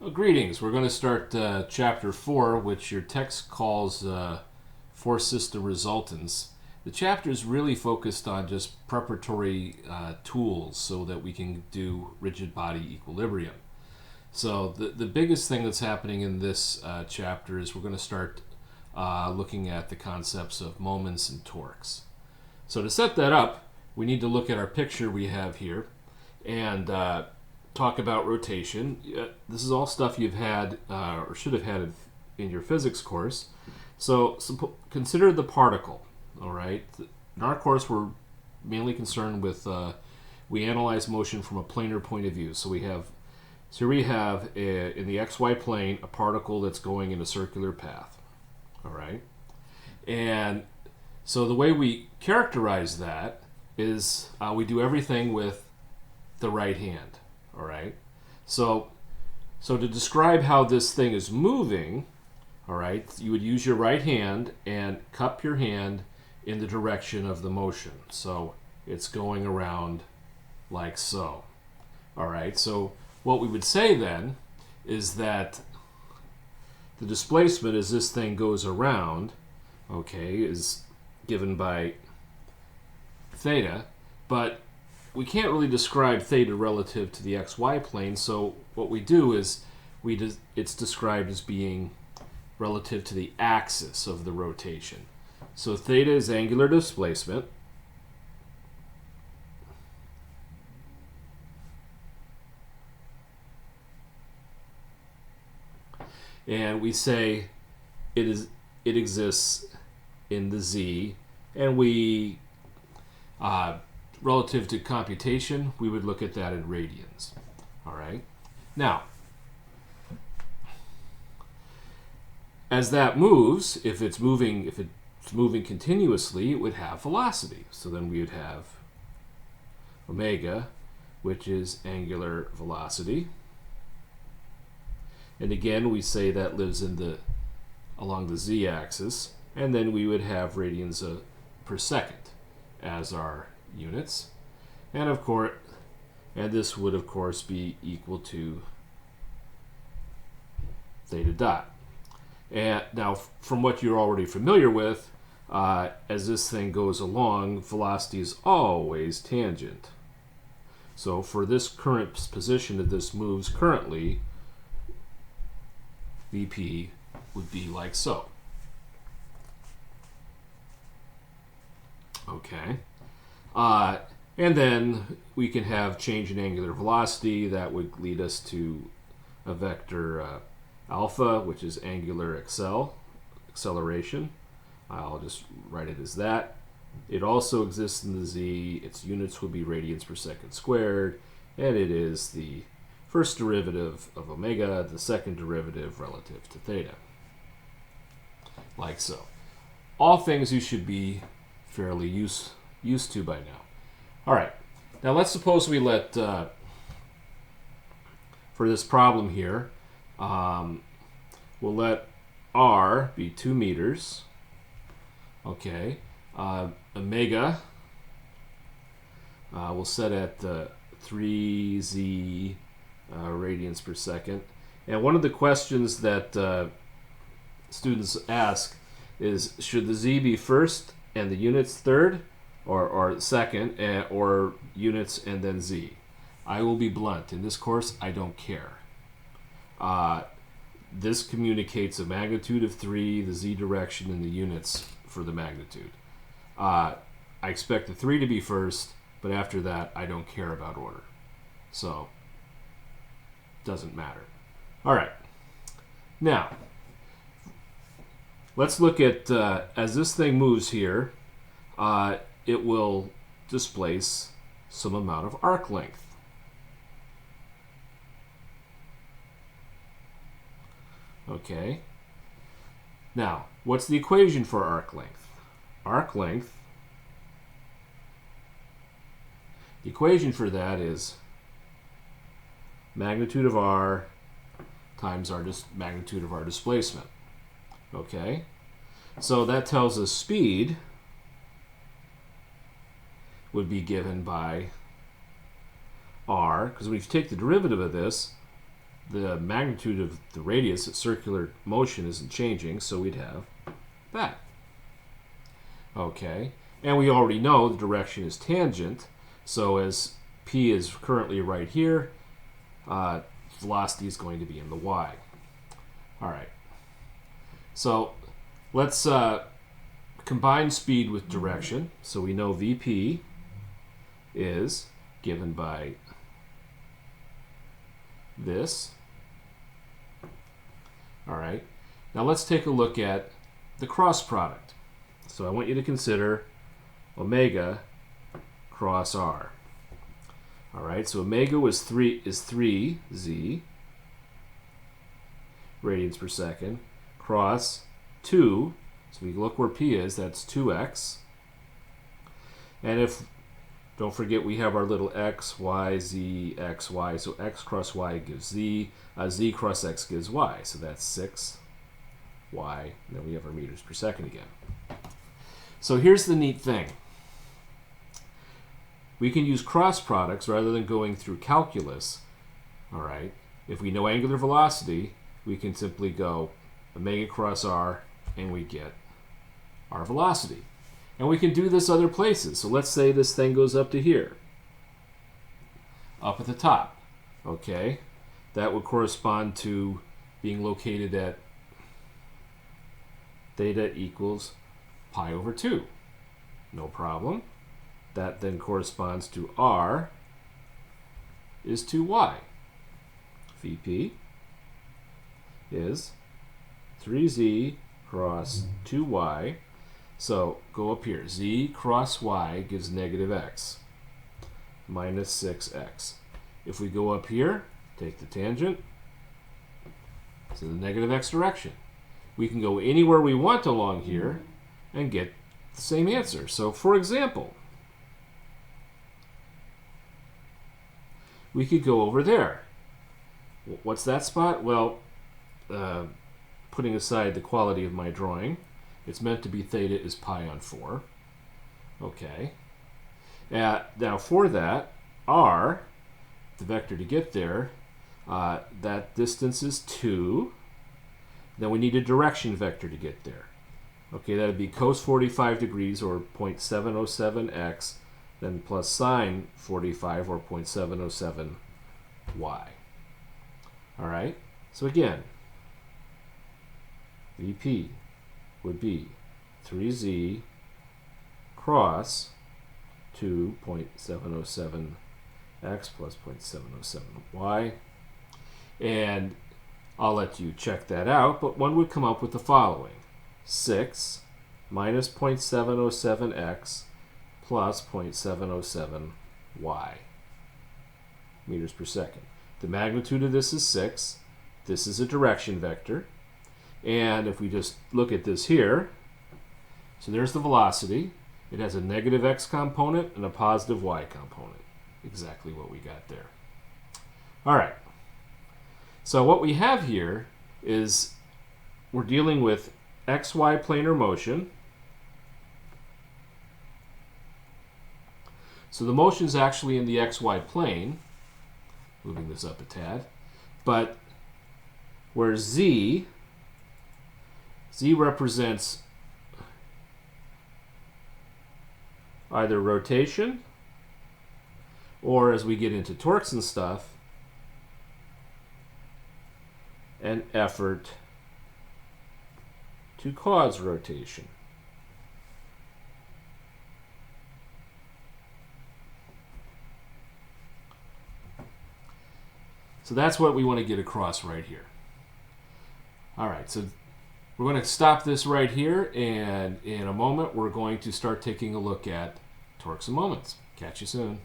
Well, greetings. We're going to start chapter 4, which your text calls force system resultants. The chapter is really focused on just preparatory tools so that we can do rigid body equilibrium. So the biggest thing that's happening in this chapter is we're going to start looking at the concepts of moments and torques. So to set that up, we need to look at our picture we have here and talk about rotation. This is all stuff you've had or should have had in your physics course. So consider the particle, all right? In our course, we're mainly concerned with, we analyze motion from a planar point of view. So here we have in the xy plane a particle that's going in a circular path, all right? And so the way we characterize that is we do everything with the right hand, all right? So to describe how this thing is moving, all right, you would use your right hand and cup your hand in the direction of the motion. So it's going around like so, all right? So what we would say then is that the displacement as this thing goes around, okay, is given by theta, but we can't really describe theta relative to the xy plane, so what we do is it's described as being relative to the axis of the rotation. So theta is angular displacement, and we say it exists in the z, and we relative to computation, we would look at that in radians. All right. Now, as that moves, if it's moving continuously, it would have velocity. So then we would have omega, which is angular velocity. And again, we say that lives along the z-axis, and then we would have radians per second as our units, and this would of course be equal to theta dot. And now, from what you're already familiar with, as this thing goes along, velocity is always tangent. So for this current position that this moves currently, Vp would be like so. Okay. And then we can have change in angular velocity. That would lead us to a vector alpha, which is angular acceleration. I'll just write it as that. It also exists in the z. Its units would be radians per second squared, and it is the first derivative of omega, the second derivative relative to theta. Like so. All things you should be fairly used to by now. All right, now let's suppose we let, for this problem here, we'll let r be 2 meters, okay, omega, we'll set at 3z radians per second, and one of the questions that students ask is, should the z be first and the units third, or second, or units and then z? I will be blunt. In this course, I don't care. This communicates a magnitude of 3, the z direction, and the units for the magnitude. I expect the 3 to be first, but after that, I don't care about order. So, doesn't matter. All right. Now, let's look at, as this thing moves here, it will displace some amount of arc length. Okay. Now, what's the equation for arc length? Arc length, the equation for that is magnitude of r times magnitude of our displacement. Okay? So that tells us speed would be given by r, because when you take the derivative of this, the magnitude of the radius at circular motion isn't changing, so we'd have that. Okay, and we already know the direction is tangent, so as p is currently right here, velocity is going to be in the y. All right, so let's combine speed with direction. So we know Vp is given by this. All right, now let's take a look at the cross product. So I want you to consider omega cross r. All right, so omega is 3z radians per second cross 2. So we look where p is, that's 2x. And if, don't forget, we have our little x, y, z, x, y. So x cross y gives z. Z cross x gives y. So that's 6 y. And then we have our meters per second again. So here's the neat thing. We can use cross products rather than going through calculus. All right. If we know angular velocity, we can simply go omega cross r, and we get our velocity. And we can do this other places. So let's say this thing goes up to here, up at the top. Okay, that would correspond to being located at theta equals pi over 2. No problem. That then corresponds to r is 2y. Vp is 3z cross 2y. So go up here. Z cross y gives negative x minus 6x. If we go up here, take the tangent to the negative x direction. We can go anywhere we want along here and get the same answer. So for example, we could go over there. What's that spot? Well, putting aside the quality of my drawing, it's meant to be theta is pi on 4. Okay. Now for that, r, the vector to get there, that distance is 2. Then we need a direction vector to get there. Okay, that would be cos 45 degrees, or 0.707x, then plus sine 45, or 0.707 y. All right, so again, Vp would be 3z cross 2.707x plus 0.707y. And I'll let you check that out, but one would come up with the following. 6 minus 0.707x plus 0.707y meters per second. The magnitude of this is 6. This is a direction vector. And if we just look at this here, so there's the velocity. It has a negative x component and a positive y component. Exactly what we got there. All right. So what we have here is we're dealing with xy planar motion. So the motion is actually in the xy plane. Moving this up a tad. But where z represents either rotation, or as we get into torques and stuff, an effort to cause rotation. So that's what we want to get across right here. All right, so we're going to stop this right here, and in a moment we're going to start taking a look at torques and moments. Catch you soon.